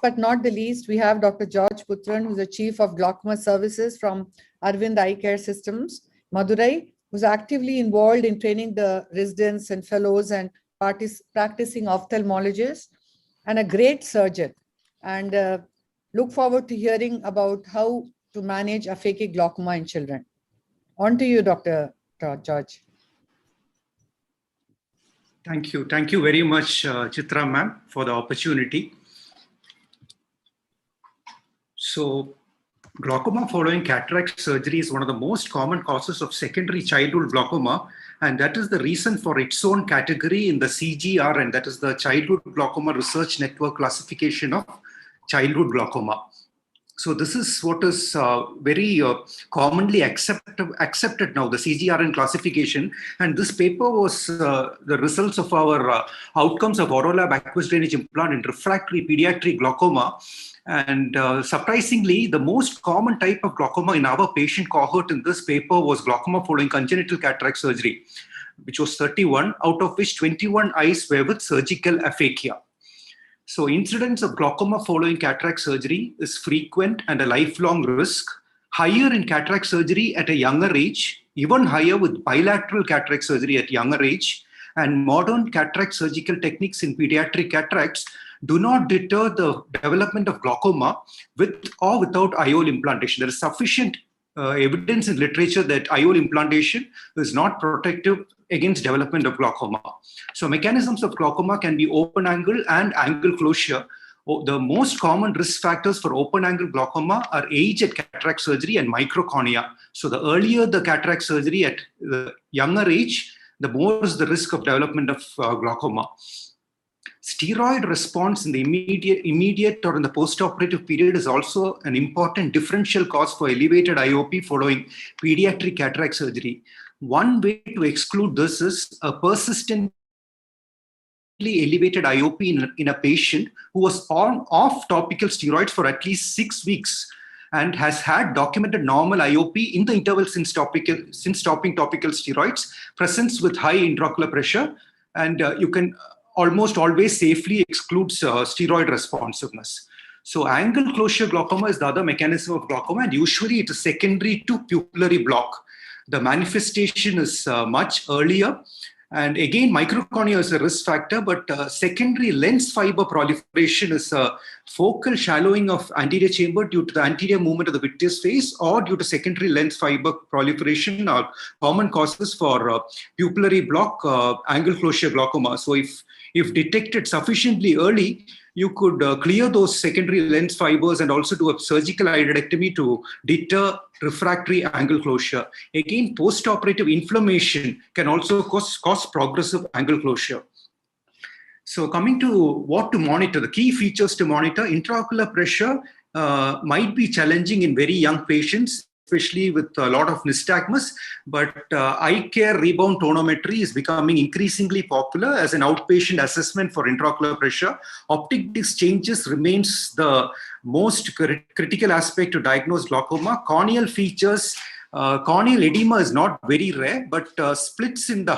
but not the least, we have Dr. George Puthuran, who's the Chief of Glaucoma Services from Arvind Eye Care Systems, Madurai, who's actively involved in training the residents and fellows and practicing ophthalmologists, and a great surgeon. And look forward to hearing about how to manage aphakic glaucoma in children. On to you, Dr. George. Thank you. Thank you very much, Chitra ma'am, for the opportunity. So, glaucoma following cataract surgery is one of the most common causes of secondary childhood glaucoma, and that is the reason for its own category in the CGR, and that is the Childhood Glaucoma Research Network classification of childhood glaucoma. So this is what is very commonly accepted now, the CGRN classification. And this paper was the results of our outcomes of Aurolab aqueous drainage implant in refractory pediatric glaucoma. And surprisingly, the most common type of glaucoma in our patient cohort in this paper was glaucoma following congenital cataract surgery, which was 31, out of which 21 eyes were with surgical aphakia. So incidence of glaucoma following cataract surgery is frequent and a lifelong risk, higher in cataract surgery at a younger age, even higher with bilateral cataract surgery at younger age, and modern cataract surgical techniques in pediatric cataracts do not deter the development of glaucoma with or without IOL implantation. There is sufficient evidence in literature that IOL implantation is not protective against development of glaucoma. So mechanisms of glaucoma can be open angle and angle closure. The most common risk factors for open angle glaucoma are age at cataract surgery and microcornea. So the earlier the cataract surgery at the younger age, the more is the risk of development of glaucoma. Steroid response in the immediate or in the postoperative period is also an important differential cause for elevated IOP following pediatric cataract surgery. One way to exclude this is a persistently elevated IOP in a patient who was off topical steroids for at least 6 weeks and has had documented normal IOP in the interval since stopping topical steroids, presents with high intraocular pressure, and you can almost always safely excludes steroid responsiveness. So angle closure glaucoma is the other mechanism of glaucoma, and usually it is secondary to pupillary block. The manifestation is much earlier, and again microcornea is a risk factor, but secondary lens fiber proliferation is a focal shallowing of anterior chamber due to the anterior movement of the vitreous phase or due to secondary lens fiber proliferation are common causes for pupillary block angle closure glaucoma. So if detected sufficiently early, you could clear those secondary lens fibers and also do a surgical iodectomy to deter refractory angle closure. Again, postoperative inflammation can also cause progressive angle closure. So coming to what to monitor, the key features to monitor, intraocular pressure might be challenging in very young patients, especially with a lot of nystagmus, but eye care rebound tonometry is becoming increasingly popular as an outpatient assessment for intraocular pressure. Optic disc changes remains the most critical aspect to diagnose glaucoma. Corneal features, corneal edema is not very rare, but splits in the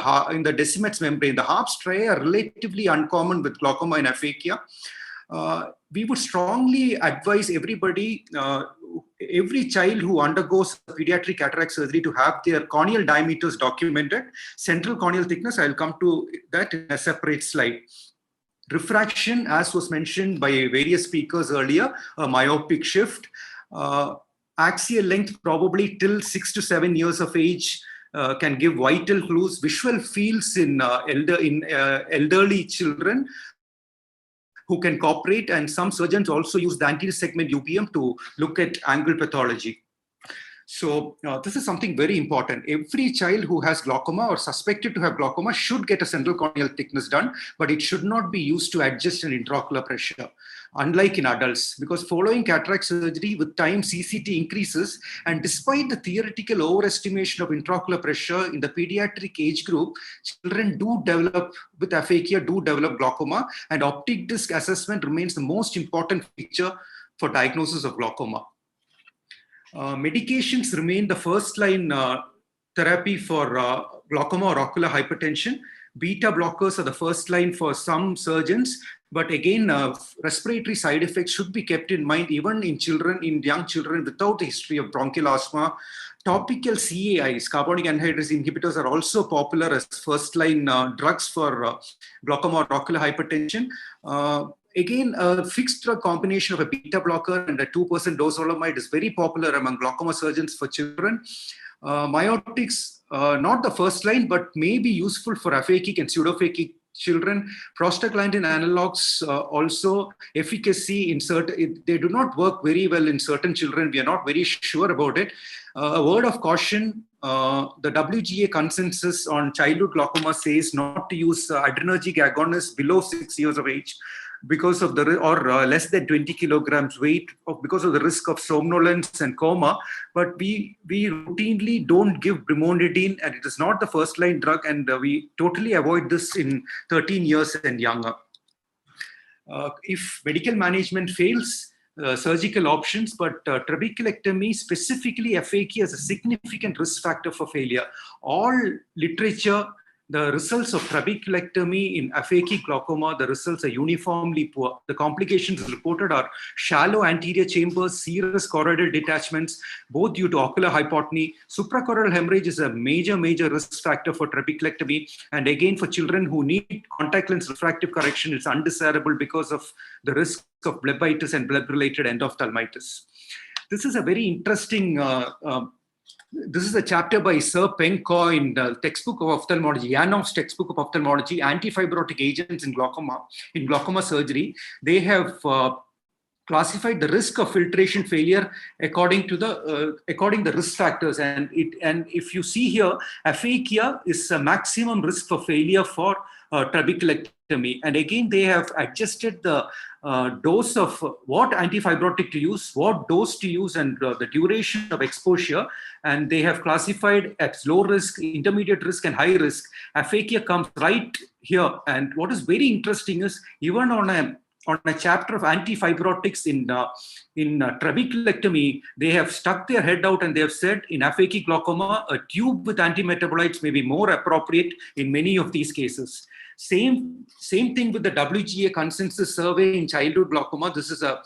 Decimet's membrane, the Harp striae, are relatively uncommon with glaucoma and aphakia. We would strongly advise everybody, every child who undergoes pediatric cataract surgery to have their corneal diameters documented. Central corneal thickness, I'll come to that in a separate slide. Refraction, as was mentioned by various speakers earlier, a myopic shift. Axial length probably till 6 to 7 years of age can give vital clues. Visual fields in elderly children who can cooperate, and some surgeons also use the anterior segment UPM to look at angle pathology. So this is something very important. Every child who has glaucoma or suspected to have glaucoma should get a central corneal thickness done, but it should not be used to adjust an intraocular pressure, unlike in adults, because following cataract surgery with time CCT increases, and despite the theoretical overestimation of intraocular pressure in the pediatric age group, children do develop with aphakia, do develop glaucoma, and optic disc assessment remains the most important feature for diagnosis of glaucoma. Medications remain the first line therapy for glaucoma or ocular hypertension. Beta blockers are the first line for some surgeons, but again, respiratory side effects should be kept in mind even in children, in young children without a history of bronchial asthma. Topical CAIs, carbonic anhydrase inhibitors, are also popular as first-line drugs for glaucoma or ocular hypertension. Again, a fixed drug combination of a beta blocker and a 2% dozolamide is very popular among glaucoma surgeons for children. Myotics, not the first line, but may be useful for aphakic and pseudophakic children. Prostaglandin analogs also efficacy in certain, they do not work very well in certain children. We are not very sure about it. A word of caution, the WGA consensus on childhood glaucoma says not to use adrenergic agonists below 6 years of age because of the, or less than 20 kilograms weight, because of the risk of somnolence and coma. But we routinely don't give brimonidine, and it is not the first line drug, and we totally avoid this in 13 years and younger. If medical management fails, surgical options, but trabeculectomy, specifically aphakia, is a significant risk factor for failure. All literature, the results of trabeculectomy in aphakic glaucoma, the results are uniformly poor. The complications reported are shallow anterior chambers, serous choroidal detachments, both due to ocular hypotony. Suprachoroidal hemorrhage is a major risk factor for trabeculectomy. And again, for children who need contact lens refractive correction, it's undesirable because of the risk of blebitis and bleb-related endophthalmitis. This is a very interesting this is a chapter by Sir Peng Kaw in the textbook of ophthalmology, Yanoff's textbook of ophthalmology, antifibrotic agents in glaucoma surgery. They have classified the risk of filtration failure according to the risk factors, and if you see here, aphakia is a maximum risk for failure for trabeculectomy. And again, they have adjusted the dose of what antifibrotic to use, what dose to use, and the duration of exposure. And they have classified as low risk, intermediate risk, and high risk. Aphakia comes right here. And what is very interesting is even on a chapter of antifibrotics in trabeculectomy, they have stuck their head out and they have said in aphakic glaucoma, a tube with antimetabolites may be more appropriate in many of these cases. Same thing with the WGA consensus survey in childhood glaucoma. This is a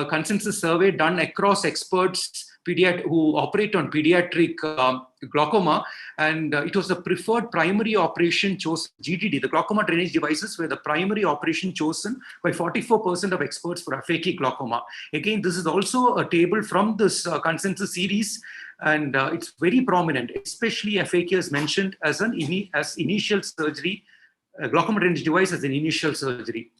consensus survey done across experts who operate on pediatric glaucoma, and it was the preferred primary operation chosen. GDD, the glaucoma drainage devices, were the primary operation chosen by 44% of experts for aphakic glaucoma. Again, this is also a table from this consensus series, and it's very prominent, especially aphakia is mentioned as initial surgery, glaucoma drainage device as an initial surgery.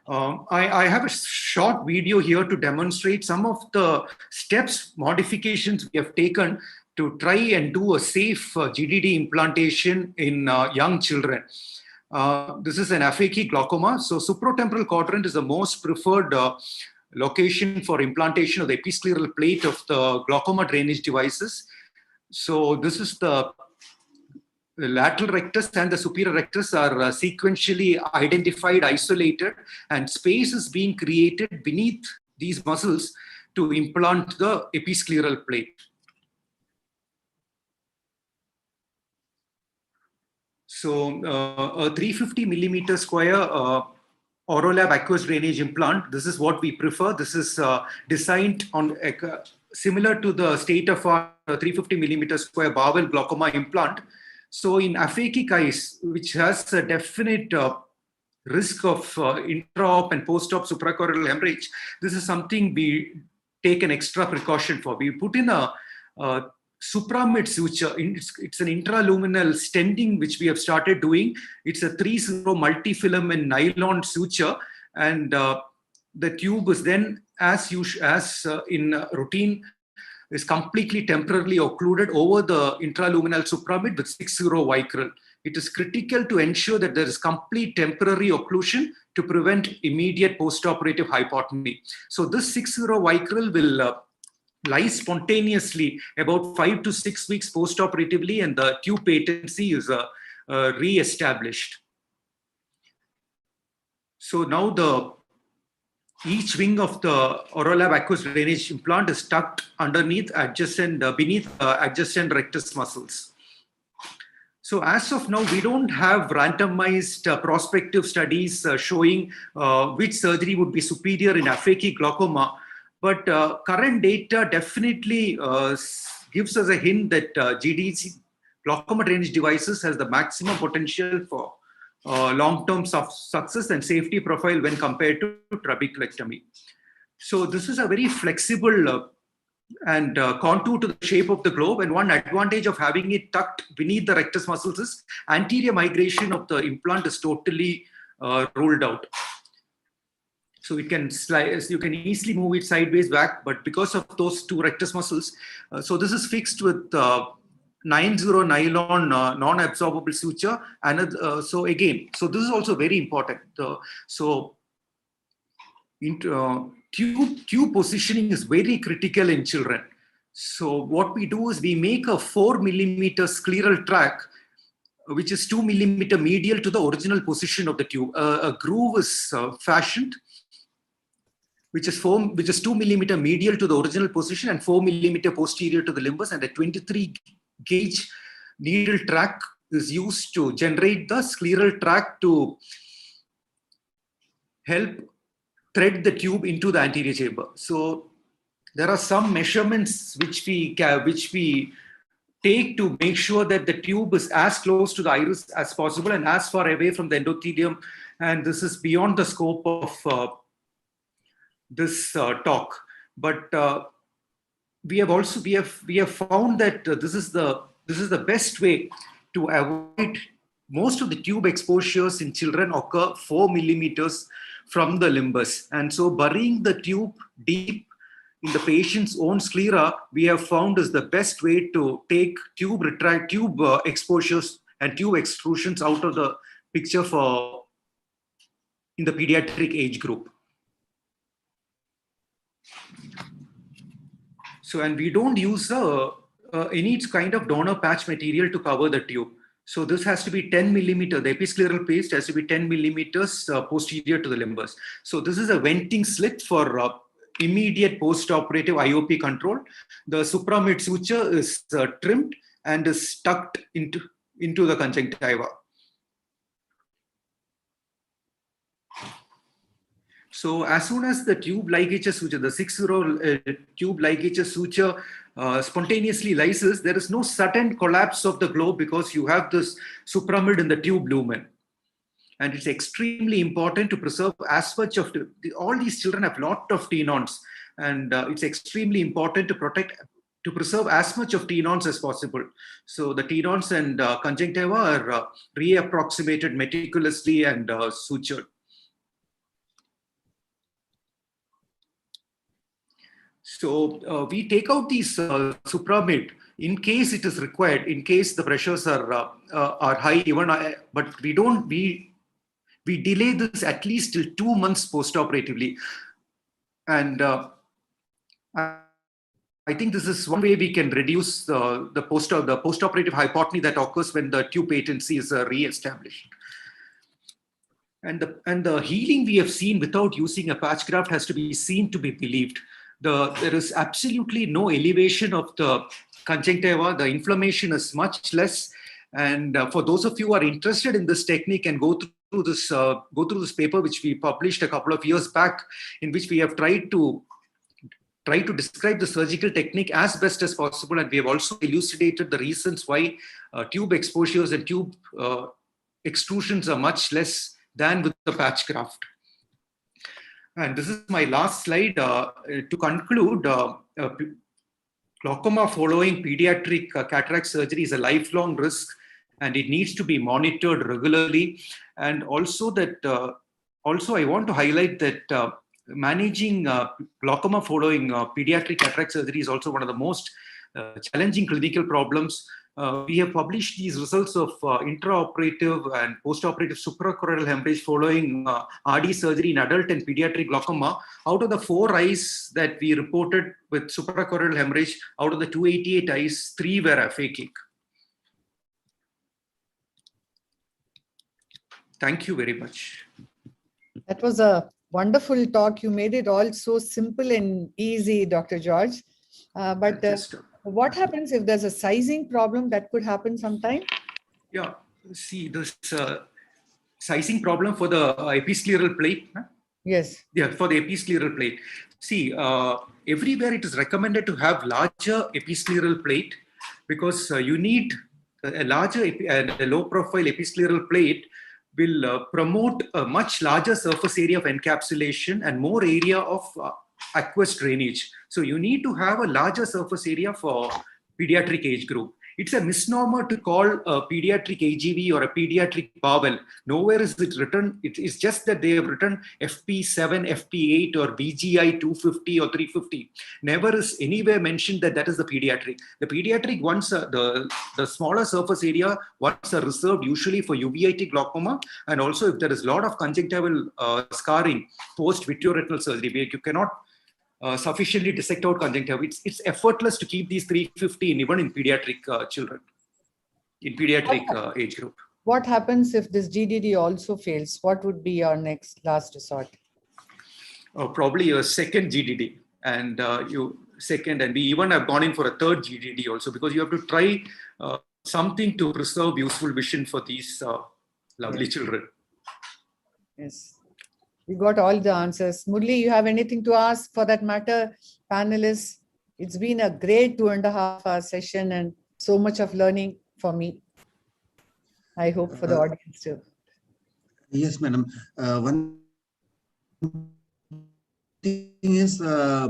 I have a short video here to demonstrate some of the steps, modifications we have taken to try and do a safe GDD implantation in young children. This is an aphakic glaucoma. So supratemporal quadrant is the most preferred location for implantation of the episcleral plate of the glaucoma drainage devices. So this is the lateral rectus and the superior rectus are sequentially identified, isolated, and space is being created beneath these muscles to implant the episcleral plate. So a 350 millimeter square Aurolab aqueous drainage implant, this is what we prefer. This is designed on similar to the state-of-art 350 millimeter square Bowel glaucoma implant. So in aphakic eyes, which has a definite risk of intra-op and post-op suprachoroidal hemorrhage, this is something we take an extra precaution for. We put in a supramid suture. It's an intraluminal stenting, which we have started doing. It's a 3-0 multifilament nylon suture, and the tube is then, as in routine, is completely temporarily occluded over the intraluminal supramid with 6-0 vicryl. It is critical to ensure that there is complete temporary occlusion to prevent immediate postoperative hypotony. So this 6-0 vicryl will lie spontaneously about 5 to 6 weeks postoperatively, and the tube patency is re-established. So now each wing of the Aurolab aqueous drainage implant is tucked underneath beneath adjacent rectus muscles. So as of now, we don't have randomized prospective studies showing which surgery would be superior in aphakic glaucoma. But current data definitely gives us a hint that GDC, glaucoma drainage devices, has the maximum potential for long-term success and safety profile when compared to trabeculectomy. So this is a very flexible and contour to the shape of the globe. And one advantage of having it tucked beneath the rectus muscles is anterior migration of the implant is totally ruled out. So it can slide, you can easily move it sideways back, but because of those two rectus muscles, so this is fixed with 90 nylon non-absorbable suture. And so again, so this is also very important. Tube positioning is very critical in children. So what we do is we make a 4 millimeter scleral track, which is 2 millimeter medial to the original position of the tube. A groove is fashioned, which is 2 millimeter medial to the original position and 4 millimeter posterior to the limbus, and a 23 gauge needle track is used to generate the scleral track to help thread the tube into the anterior chamber. So there are some measurements which we take to make sure that the tube is as close to the iris as possible and as far away from the endothelium. And this is beyond the scope of this talk. But we have found that this is the best way to avoid most of the tube exposures in children occur 4 millimeters from the limbus. And so burying the tube deep in the patient's own sclera, we have found is the best way to take tube exposures and tube extrusions out of the picture for in the pediatric age group. So, and we don't use any kind of donor patch material to cover the tube. So this has to be 10 millimeter. The episcleral paste has to be 10 millimeters posterior to the limbus. So this is a venting slit for immediate post-operative IOP control. The supramid suture is trimmed and is tucked into the conjunctiva. So as soon as the tube ligature suture, the 6-0 tube ligature suture spontaneously lyses, there is no sudden collapse of the globe because you have this supramid in the tube lumen. And it's extremely important to preserve as much of all these children have a lot of tenons, and it's extremely important to preserve as much of tenons as possible. So the tenons and conjunctiva are reapproximated meticulously and sutured. So we take out these supramid in case it is required, in case the pressures are high, but we delay this at least till 2 months post-operatively. And I think this is one way we can reduce the post-operative hypotony that occurs when the tube patency is re-established. And the healing we have seen without using a patch graft has to be seen to be believed. There is absolutely no elevation of the conjunctiva. The inflammation is much less. And for those of you who are interested in this technique and go through this paper which we published a couple of years back, in which we have tried to describe the surgical technique as best as possible, and we have also elucidated the reasons why tube exposures and tube extrusions are much less than with the patch graft. And this is my last slide. To conclude, glaucoma following pediatric cataract surgery is a lifelong risk, and it needs to be monitored regularly. And also I want to highlight that managing glaucoma following pediatric cataract surgery is also one of the most challenging clinical problems. We have published these results of intraoperative and postoperative suprachoroidal hemorrhage following RD surgery in adult and pediatric glaucoma. Out of the 4 eyes that we reported with suprachoroidal hemorrhage, out of the 288 eyes, 3 were aphakic. Thank you very much. That was a wonderful talk. You made it all so simple and easy, Dr. George. What happens if there's a sizing problem that could happen sometime? Yeah, see this sizing problem for the episcleral plate. Huh? Yes. Yeah, for the episcleral plate. See, everywhere it is recommended to have larger episcleral plate because you need a larger and a low profile episcleral plate will promote a much larger surface area of encapsulation and more area of aqueous drainage. So you need to have a larger surface area for pediatric age group. It's a misnomer to call a pediatric AGV or a pediatric bowel. Nowhere is it written. It is just that they have written FP7, FP8 or BGI 250 or 350. Never is anywhere mentioned that that is the pediatric. The pediatric ones, the smaller surface area ones are reserved usually for uveitic glaucoma, and also if there is a lot of conjunctival scarring post vitreoretinal surgery, where you cannot sufficiently dissect out conjunctiva. It's effortless to keep these 350 even in pediatric children, in pediatric age group. What happens if this GDD also fails? What would be your last resort? Probably a second GDD, and we even have gone in for a third GDD also, because you have to try something to preserve useful vision for these lovely children. Yes. We got all the answers. Murli, you have anything to ask for that matter, panelists? It's been a great 2.5 hour session and so much of learning for me. I hope for the audience too. Yes, madam. One thing is, sir,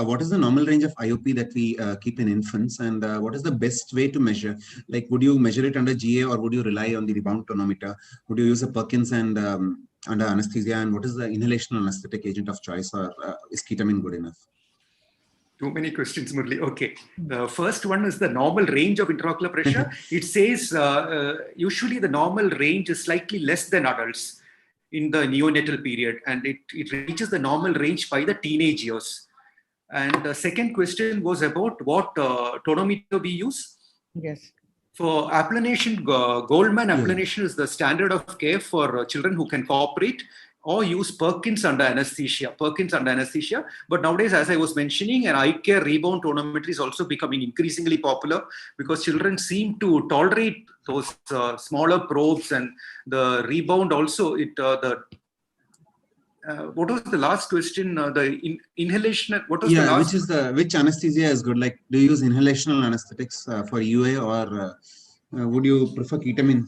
what is the normal range of IOP that we keep in infants, and what is the best way to measure? Like, would you measure it under GA, or would you rely on the rebound tonometer? Would you use a Perkins and under anesthesia, and what is the inhalational anesthetic agent of choice, or is ketamine good enough? Too many questions, Murli. Okay. The first one is the normal range of intraocular pressure. It says usually the normal range is slightly less than adults in the neonatal period, and it reaches the normal range by the teenage years. And the second question was about what tonometer we use. Yes. For applanation, Goldman applanation is the standard of care for children who can cooperate, or use Perkins under anesthesia. But nowadays, as I was mentioning, an eye care rebound tonometry is also becoming increasingly popular, because children seem to tolerate those smaller probes, and the rebound also. What was the last question? The inhalation. What was the last? Which anesthesia is good? Like, do you use inhalational anesthetics for UA, or would you prefer ketamine?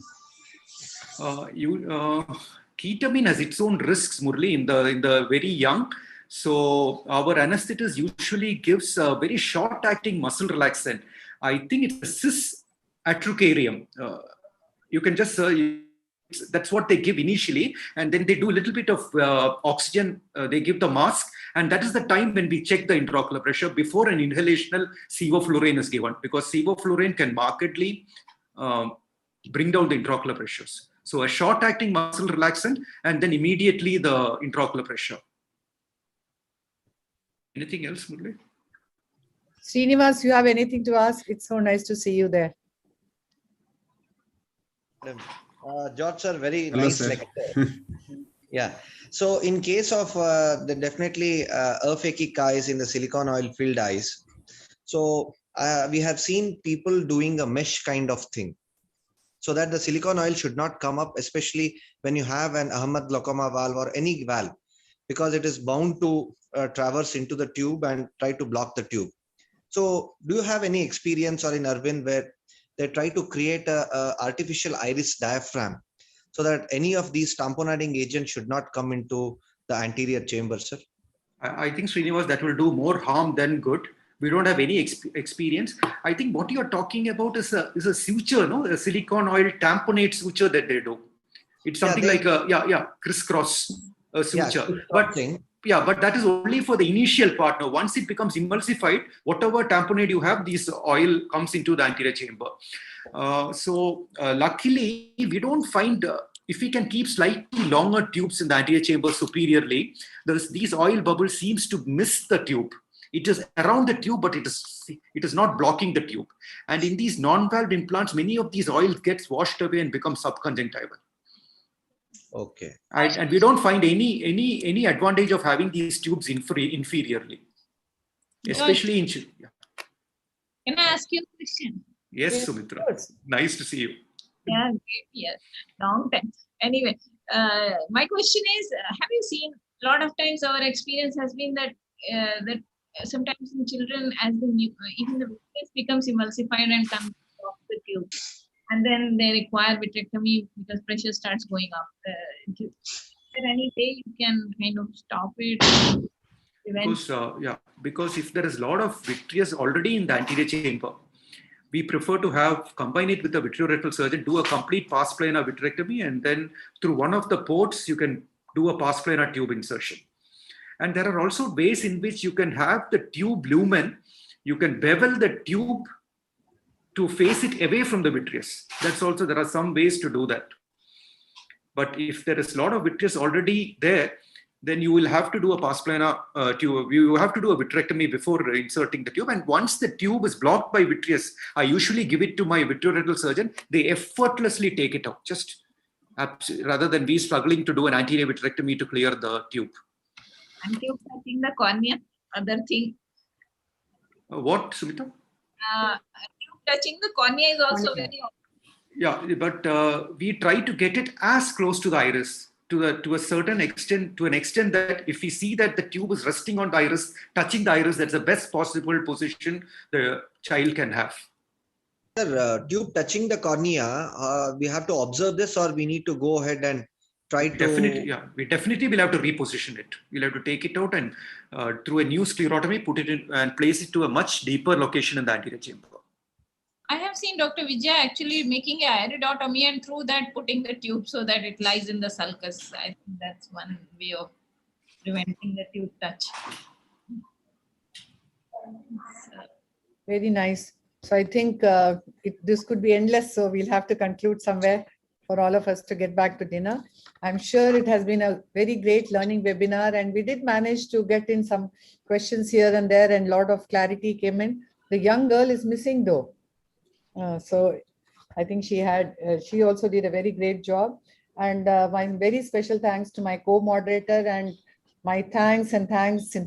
Ketamine has its own risks, Murli, in the very young. So our anesthetist usually gives a very short-acting muscle relaxant. I think it's a cis atrocarium. You can just that's what they give initially, and then they do a little bit of oxygen. They give the mask, and that is the time when we check the intraocular pressure before an inhalational sevoflurane is given, because sevoflurane can markedly bring down the intraocular pressures. So a short-acting muscle relaxant, and then immediately the intraocular pressure. Anything else, Murli? Srinivas, you have anything to ask? It's so nice to see you there. George sir, very Hello, nice sir. lecture. Yeah. So in case of the definitely aphakic eyes in the silicone oil filled eyes, so we have seen people doing a mesh kind of thing, so that the silicone oil should not come up, especially when you have an Ahmad glaucoma valve or any valve, because it is bound to traverse into the tube and try to block the tube. So do you have any experience, or in Arvind, where they try to create a artificial iris diaphragm so that any of these tamponading agents should not come into the anterior chamber, sir? I think, Srinivas, that will do more harm than good. We don't have any experience. I think what you're talking about is a suture, no? A silicone oil tamponade suture that they do. It's something like a crisscross suture. Yeah, but that is only for the initial part. Now, once it becomes emulsified, whatever tamponade you have, this oil comes into the anterior chamber. Luckily, we don't find, if we can keep slightly longer tubes in the anterior chamber superiorly, these oil bubbles seems to miss the tube. It is around the tube, but it is not blocking the tube. And in these non-valved implants, many of these oils gets washed away and become subconjunctival. Okay. And we don't find any advantage of having these tubes inferiorly, especially in children. Yeah. Can I ask you a question? Yes, Sumitra. Nice to see you. Yeah, great. Yes, long time. Anyway, my question is, have you seen a lot of times our experience has been that that sometimes in children, as even the vitreous becomes emulsified and comes off the tube, and then they require vitrectomy because pressure starts going up. Is there any way you can kind of stop it? Because if there is a lot of vitreous already in the anterior chamber, we prefer to combine it with a vitreoretinal surgeon, do a complete pars plana vitrectomy, and then through one of the ports, you can do a pars plana tube insertion. And there are also ways in which you can have the tube lumen, you can bevel the tube to face it away from the vitreous. There are some ways to do that. But if there is a lot of vitreous already there, then you will have to do a pars plana tube. You have to do a vitrectomy before inserting the tube. And once the tube is blocked by vitreous, I usually give it to my vitreoretinal surgeon. They effortlessly take it out, just rather than we struggling to do an anterior vitrectomy to clear the tube. And tube touching the cornea, other thing. What, Sumita? Tube touching the cornea is also very. Yeah, but we try to get it as close to the iris to a certain extent, to an extent that if we see that the tube is resting on the iris, touching the iris, that's the best possible position the child can have. Tube touching the cornea, we have to observe this, or we need to go ahead and try to. Definitely, yeah. We definitely will have to reposition it. We'll have to take it out and through a new sclerotomy, put it in and place it to a much deeper location in the anterior chamber. I have seen Dr. Vijay actually making a iridotomy and through that putting the tube so that it lies in the sulcus. I think that's one way of preventing the tube touch. Very nice. So I think this could be endless. So we'll have to conclude somewhere for all of us to get back to dinner. I'm sure it has been a very great learning webinar, and we did manage to get in some questions here and there, and a lot of clarity came in. The young girl is missing though. So I think she also did a very great job. And my very special thanks to my co-moderator, and my thanks in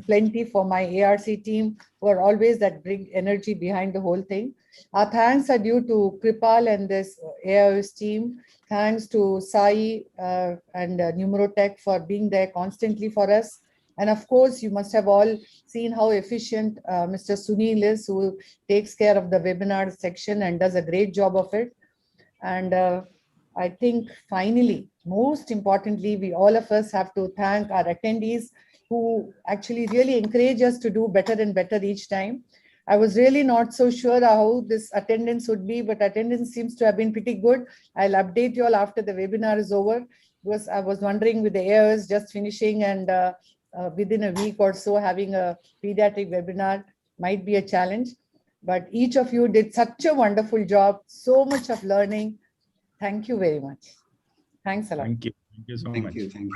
plenty for my ARC team, who are always that big energy behind the whole thing. Our thanks are due to Kripal and this AIOS team. Thanks to Sai and Numerotech for being there constantly for us. And of course, you must have all seen how efficient Mr. Sunil is, who takes care of the webinar section and does a great job of it. And I think finally, most importantly, we all of us have to thank our attendees who actually really encourage us to do better and better each time. I was really not so sure how this attendance would be, but attendance seems to have been pretty good. I'll update you all after the webinar is over, because I was wondering with the AIOS just finishing and within a week or so having a pediatric webinar might be a challenge. But each of you did such a wonderful job, so much of learning. Thank you very much. Thanks a lot. Thank you. Thank you so much. Thank you.